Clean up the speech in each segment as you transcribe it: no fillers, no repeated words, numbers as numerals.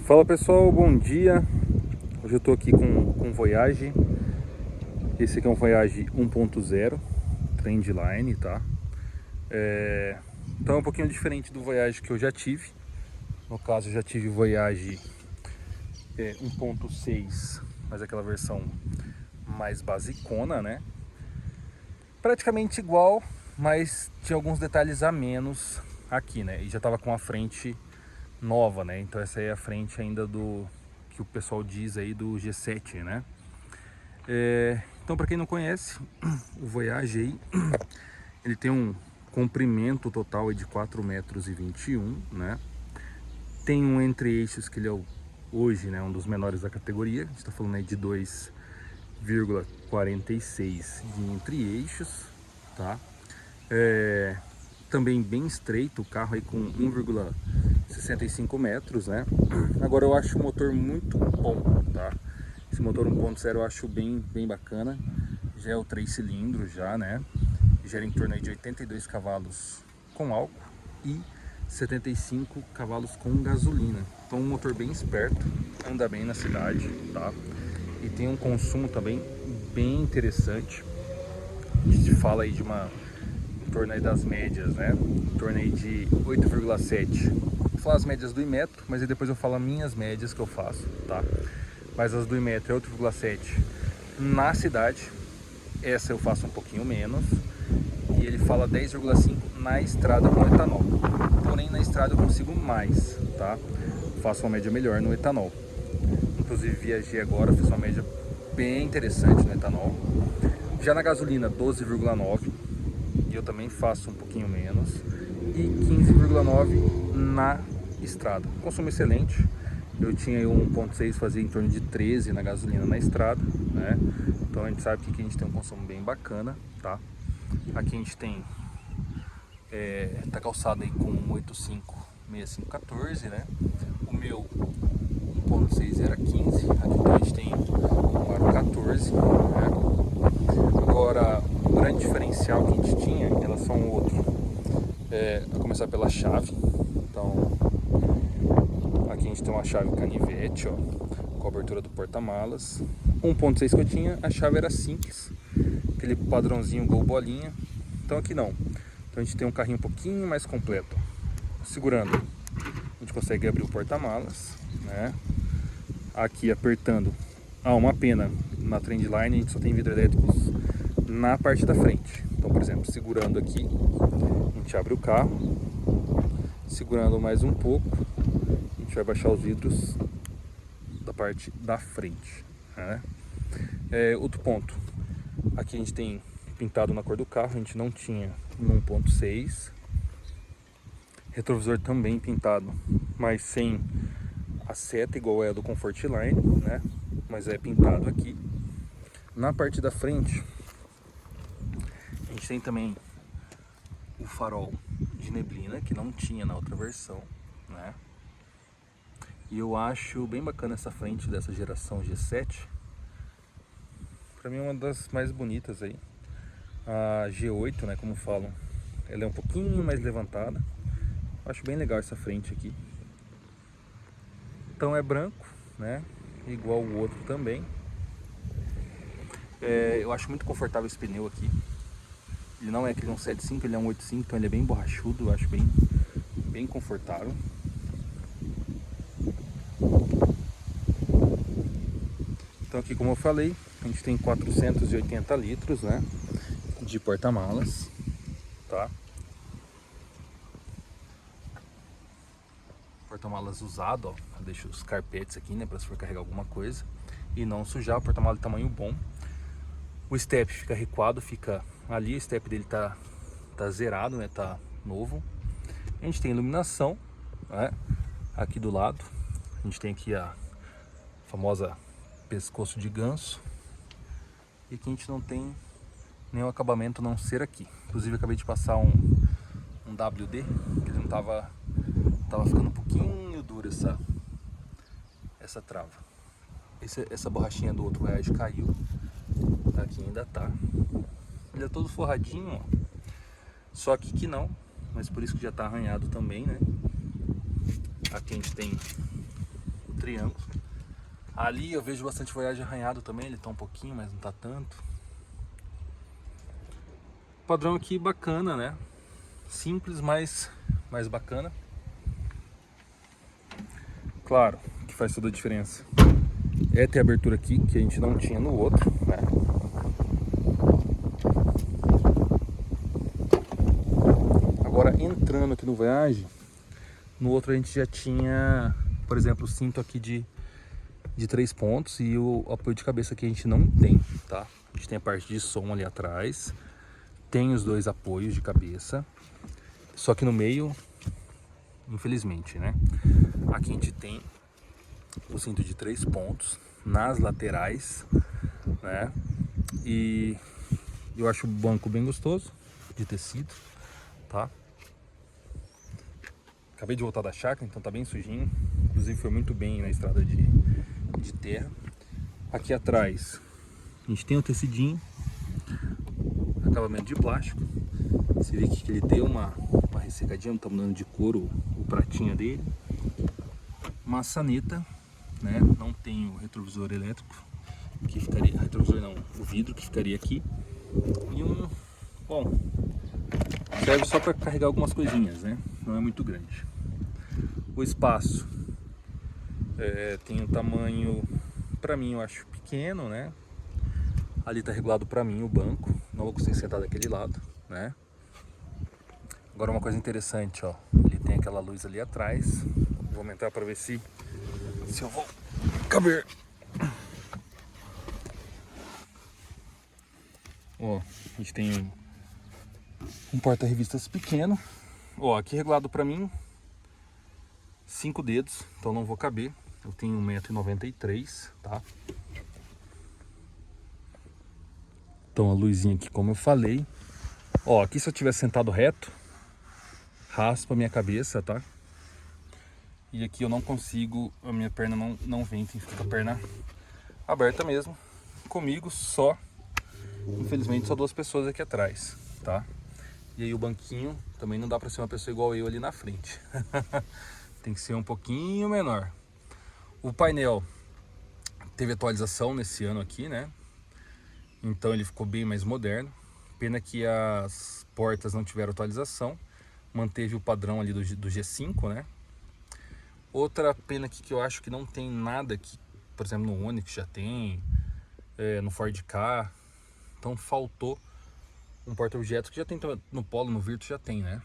Fala pessoal, bom dia. Hoje eu tô aqui com o Voyage. Esse aqui é um Voyage 1.0 Trendline, tá? Então é um pouquinho diferente do Voyage que eu já tive. No caso eu já tive o Voyage 1.6, mas aquela versão mais basicona, né? Praticamente igual, mas tinha alguns detalhes a menos aqui, né? E já tava com a frente nova, né? Então essa aí é a frente ainda do que o pessoal diz aí do G7, né? Então, para quem não conhece, o Voyage aí, ele tem um comprimento total de 4,21 m, né? Tem um entre-eixos que ele é hoje, né, um dos menores da categoria. A gente está falando aí de 2,46 de entre-eixos, tá? Também bem estreito, o carro aí com 1,65 metros, né? Agora eu acho o motor muito bom, tá? Esse motor 1.0 eu acho bem bacana. Já é o 3 cilindros já, né? Gera em torno aí de 82 cavalos com álcool e 75 cavalos com gasolina. Então um motor bem esperto, anda bem na cidade, tá? E tem um consumo também bem interessante. A gente fala aí de em torno aí das médias, né? Em torno aí de 8,7. Vou falar as médias do Imetro, mas aí depois eu falo as minhas médias que eu faço, tá? Mas as do Imetro é 8,7 na cidade. Essa eu faço um pouquinho menos. E ele fala 10,5 na estrada com etanol. Porém na estrada eu consigo mais, tá? Faço uma média melhor no etanol. Inclusive viajei agora, fiz uma média bem interessante no etanol. Já na gasolina 12,9. E eu também faço um pouquinho menos. E 15,9 na estrada. Consumo excelente. Eu tinha um 1.6, fazia em torno de 13 na gasolina na estrada, né? Então a gente sabe que aqui a gente tem um consumo bem bacana, tá? Aqui a gente tem tá calçado aí com 856514, né? O meu 1.6 era 15, aqui então a gente tem um aro 14, né? Agora o grande diferencial que a gente tinha em relação ao outro a começar pela chave. Então aqui a gente tem uma chave canivete, ó, com a abertura do porta-malas. 1.6 que eu tinha, a chave era simples, aquele padrãozinho gol bolinha. Então aqui não. Então a gente tem um carrinho um pouquinho mais completo. Segurando, a gente consegue abrir o porta-malas, né? Aqui apertando, uma pena na Trendline, a gente só tem vidros elétricos na parte da frente. Então, por exemplo, segurando aqui, a gente abre o carro. Segurando mais um pouco, a gente vai baixar os vidros da parte da frente, né? Outro ponto, aqui a gente tem pintado na cor do carro, a gente não tinha no 1.6. Retrovisor também pintado, mas sem a seta igual é a do Comfortline, né? Mas é pintado aqui. Na parte da frente, a gente tem também o farol de neblina, que não tinha na outra versão, né? E eu acho bem bacana essa frente dessa geração G7. Pra mim é uma das mais bonitas aí. A G8, né, como falam, ela é um pouquinho mais levantada. Acho bem legal essa frente aqui. Então é branco, né, igual o outro também. Eu acho muito confortável esse pneu aqui. Ele não é aquele 175, ele é um 85, então ele é bem borrachudo. Eu acho bem confortável. Então aqui, como eu falei, a gente tem 480 litros, né, de porta-malas, tá? Porta-malas usado, ó, deixa os carpetes aqui, né, para se for carregar alguma coisa e não sujar. O porta-malas de tamanho bom. O step fica recuado, fica ali, o step dele tá zerado, né, tá novo. A gente tem iluminação, né, aqui do lado. A gente tem aqui a famosa pescoço de ganso. E aqui a gente não tem nenhum acabamento a não ser aqui. Inclusive eu acabei de passar um WD, que ele não tava ficando um pouquinho dura essa trava. Essa borrachinha do outro Voyage caiu. Aqui ainda tá. Ele é todo forradinho, ó. Só que não, mas por isso que já tá arranhado também, né? Aqui a gente tem o triângulo. Ali eu vejo bastante Voyage arranhado também, ele tá um pouquinho, mas não tá tanto. O padrão aqui bacana, né? Simples, mas mais bacana. Claro que faz toda a diferença é ter abertura aqui, que a gente não tinha no outro, né? Agora, entrando aqui no Voyage, no outro a gente já tinha, por exemplo, o cinto aqui de 3 pontos e o apoio de cabeça que a gente não tem, tá? A gente tem a parte de som ali atrás, tem os 2 apoios de cabeça, só que no meio, infelizmente, né? Aqui a gente tem o cinto de 3 pontos nas laterais, né? E eu acho o banco bem gostoso, de tecido, tá? Acabei de voltar da chácara, então tá bem sujinho. Inclusive foi muito bem na estrada de terra. Aqui atrás a gente tem o tecidinho, acabamento de plástico. Você vê que ele deu uma ressecadinha, não tá mudando de cor o pratinho dele. Maçaneta, né? Não tem o retrovisor elétrico, que ficaria, retrovisor não, o vidro que ficaria aqui. E bom, serve só para carregar algumas coisinhas, né? Não é muito grande. O espaço tem um tamanho, para mim eu acho pequeno, né? Ali tá regulado para mim o banco, não vou conseguir sentar daquele lado, né? Agora uma coisa interessante, ó, ele tem aquela luz ali atrás. Vou aumentar para ver se eu vou caber. Ó, a gente tem um porta-revistas pequeno. Ó, aqui regulado para mim 5 dedos, então não vou caber. Eu tenho 1,93 m, tá? Então a luzinha aqui, como eu falei. Ó, aqui se eu tivesse sentado reto, raspa a minha cabeça, tá? E aqui eu não consigo, a minha perna não vem, tem que ficar a perna aberta mesmo. Comigo só, infelizmente, só 2 pessoas aqui atrás, tá? E aí o banquinho também não dá pra ser uma pessoa igual eu ali na frente. Tem que ser um pouquinho menor. O painel teve atualização nesse ano aqui, né? Então ele ficou bem mais moderno. Pena que as portas não tiveram atualização. Manteve o padrão ali do G5, né? Outra pena aqui que eu acho que não tem nada aqui, por exemplo, no Onix já tem, no Ford Ka. Então faltou um porta-objetos que já tem no Polo, no Virtus já tem, né?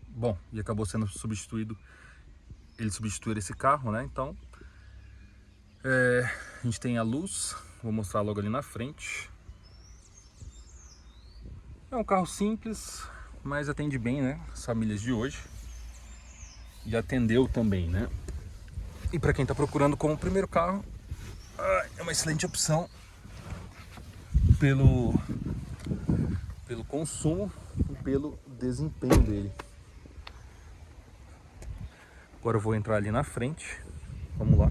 Bom, e acabou sendo substituído, eles substituíram esse carro, né? Então, a gente tem a luz, vou mostrar logo ali na frente. É um carro simples, mas atende bem, né? As famílias de hoje. E atendeu também, né? E para quem está procurando como primeiro carro, é uma excelente opção pelo consumo e pelo desempenho dele. Agora eu vou entrar ali na frente. Vamos lá.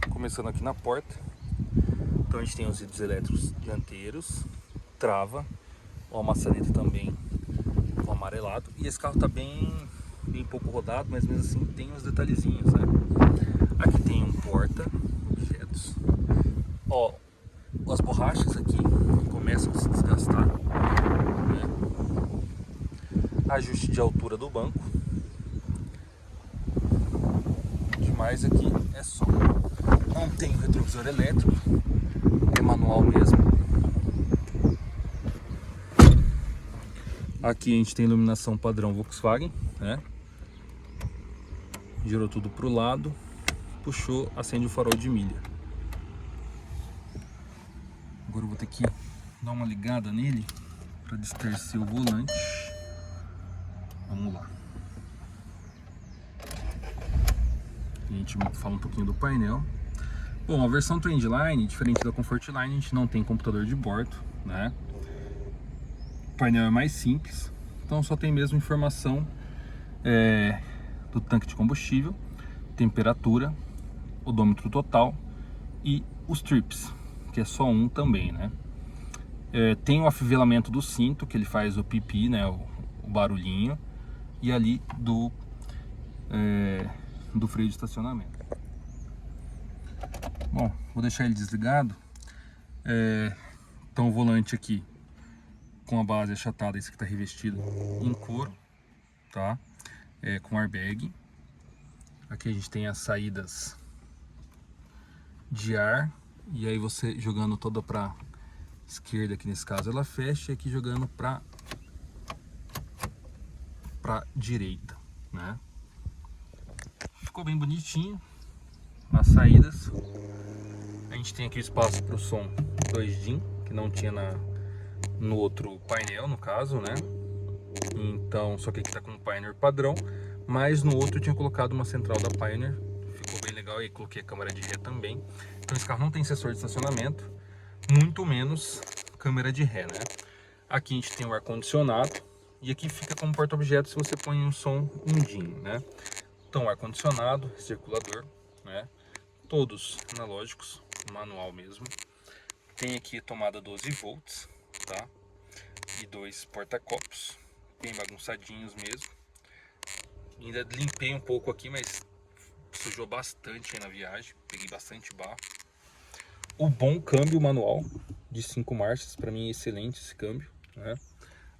Começando aqui na porta. Então a gente tem os vidros elétricos dianteiros, trava, a maçaneta também com amarelado. E esse carro tá bem pouco rodado, mas mesmo assim tem uns detalhezinhos, né? Aqui tem um porta-objetos. Ó, as borrachas aqui começam a se desgastar, né? Ajuste de altura do banco. Demais aqui é só. Não tem retrovisor elétrico, é manual mesmo. Aqui a gente tem iluminação padrão Volkswagen, né? Girou tudo pro lado, puxou, acende o farol de milha. Agora eu vou ter que dar uma ligada nele para distorcer o volante. Vamos lá. A gente fala um pouquinho do painel. Bom, a versão Trendline, diferente da Comfortline, a gente não tem computador de bordo, né? O painel é mais simples, então só tem mesmo informação do tanque de combustível, temperatura, odômetro total e os trips, que é só um também, né? Tem o afivelamento do cinto, que ele faz o pipi, né, o barulhinho, e ali do freio de estacionamento. Bom, vou deixar ele desligado. Então o volante aqui com a base achatada, esse que está revestido em couro, tá? Com airbag. Aqui a gente tem as saídas de ar, e aí você jogando toda para esquerda, aqui nesse caso ela fecha, e aqui jogando para direita, né? Ficou bem bonitinho nas saídas. A gente tem aqui espaço para o som 2 DIN, que não tinha no outro painel, no caso, né? Então, só que aqui tá com um Pioneer padrão, mas no outro eu tinha colocado uma central da Pioneer, ficou bem legal, e coloquei a câmera de ré também. Então esse carro não tem sensor de estacionamento, muito menos câmera de ré, né? Aqui a gente tem o ar-condicionado, e aqui fica como porta-objeto se você põe um som DIN, né? Então ar-condicionado, circulador, né? Todos analógicos, manual mesmo. Tem aqui tomada 12 volts, tá? E 2 porta-copos, bem bagunçadinhos mesmo. Ainda limpei um pouco aqui, mas sujou bastante aí na viagem, peguei bastante barro. O bom câmbio manual de 5 marchas, para mim é excelente esse câmbio, né?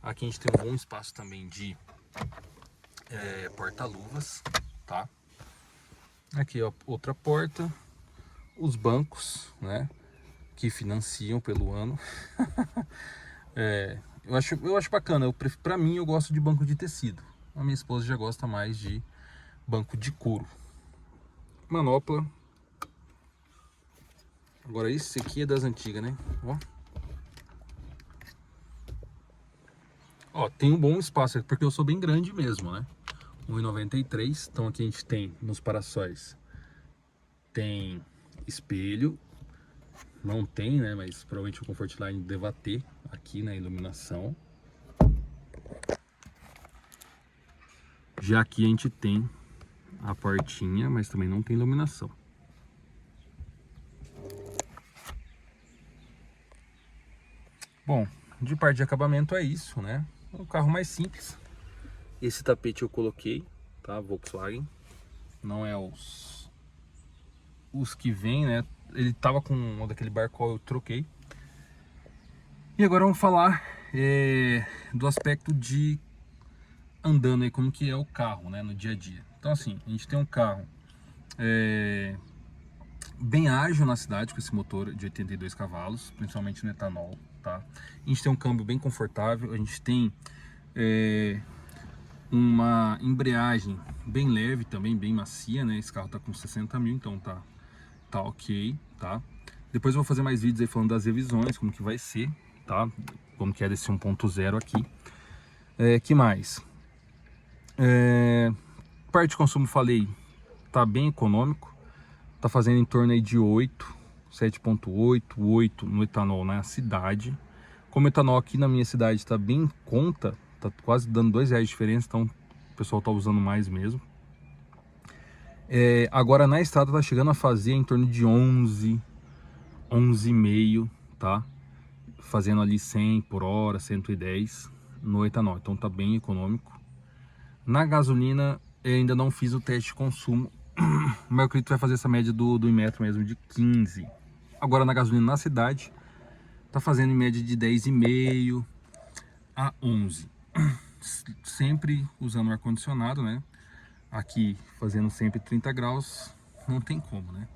Aqui a gente tem um bom espaço também de porta-luvas, tá? Aqui ó, outra porta, os bancos, né, que financiam pelo ano. Eu acho bacana. Pra mim, eu gosto de banco de tecido. A minha esposa já gosta mais de banco de couro. Manopla. Agora esse aqui é das antigas, né? Ó, tem um bom espaço aqui, porque eu sou bem grande mesmo, né? 1,93. Então aqui a gente tem nos para-sóis, tem espelho. Não tem, né? Mas provavelmente o Comfortline deva ter aqui na iluminação. Já aqui a gente tem a portinha, mas também não tem iluminação. Bom, de parte de acabamento é isso, né? É um carro mais simples. Esse tapete eu coloquei, tá? Volkswagen. Não é os que vem, né? Ele tava com um daquele Barcol, eu troquei. E agora vamos falar do aspecto de andando aí, como que é o carro, né, no dia a dia. Então assim, a gente tem um carro bem ágil na cidade com esse motor de 82 cavalos, principalmente no etanol, tá? A gente tem um câmbio bem confortável, a gente tem uma embreagem bem leve também, bem macia, né? Esse carro tá com 60 mil, então tá ok, tá? Depois eu vou fazer mais vídeos aí falando das revisões, como que vai ser, tá? Como que é desse 1.0 aqui. Que mais? Parte de consumo, falei, tá bem econômico. Tá fazendo em torno aí de 8, 7.8, 8 no etanol na cidade. Como o etanol aqui na minha cidade tá bem em conta, tá quase dando R$2 de diferença, então o pessoal tá usando mais mesmo. Agora na estrada tá chegando a fazer em torno de 11, 11,5, tá? Fazendo ali 100 por hora, 110 no etanol, então tá bem econômico. Na gasolina eu ainda não fiz o teste de consumo, mas eu acredito que vai fazer essa média do Inmetro mesmo de 15. Agora na gasolina na cidade tá fazendo em média de 10,5 a 11. Sempre usando o ar-condicionado, né? Aqui fazendo sempre 30 graus, não tem como, né?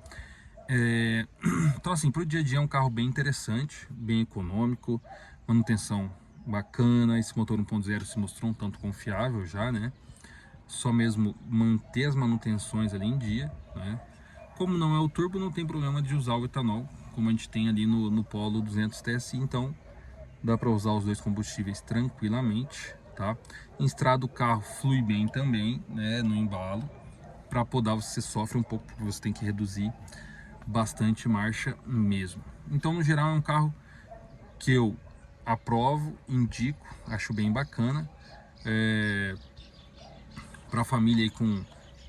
Então assim, para o dia a dia é um carro bem interessante, bem econômico, manutenção bacana. Esse motor 1.0 se mostrou um tanto confiável já, né? Só mesmo manter as manutenções ali em dia, né? Como não é o turbo, não tem problema de usar o etanol, como a gente tem ali no Polo 200 TSI, então dá para usar os dois combustíveis tranquilamente, tá? Em estrada o carro flui bem também, né? No embalo. Para podar você sofre um pouco, porque você tem que reduzir bastante marcha mesmo. Então no geral é um carro que eu aprovo, indico, acho bem bacana. Para a família aí com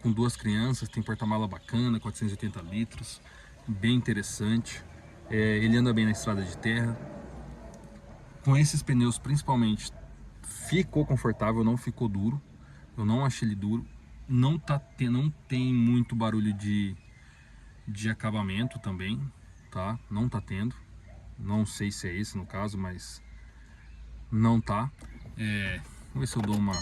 2 crianças, tem porta-mala bacana, 480 litros, bem interessante. Ele anda bem na estrada de terra. com esses pneus principalmente, ficou confortável, não ficou duro. Eu não achei ele duro. Não tem muito barulho de acabamento também, tá? Não tá tendo. Não sei se é esse no caso, mas não tá. Vamos ver se eu dou uma...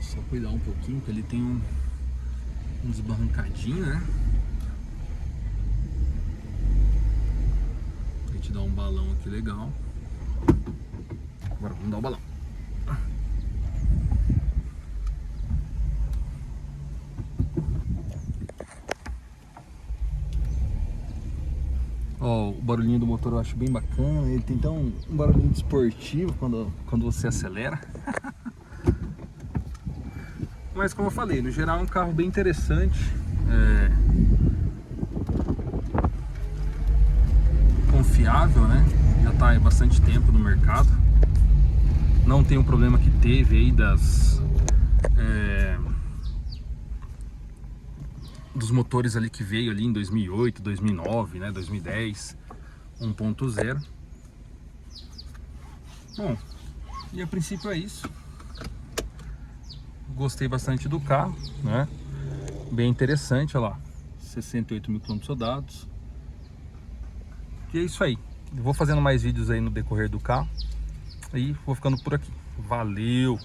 Só cuidar um pouquinho, que ele tem um desbarrancadinho, né? A gente dá um balão aqui legal. Agora vamos dar o balão. Ó, o barulhinho do motor eu acho bem bacana. Ele tem então um barulhinho esportivo quando você acelera. Mas como eu falei, no geral é um carro bem interessante. Confiável, né? Já está há bastante tempo no mercado. Não tem um problema que teve aí dos motores ali que veio ali em 2008, 2009, né, 2010, 1.0. Bom, e a princípio é isso. Gostei bastante do carro, né? Bem interessante, olha lá, 68 mil km rodados. E é isso aí. Vou fazendo mais vídeos aí no decorrer do carro e vou ficando por aqui. Valeu!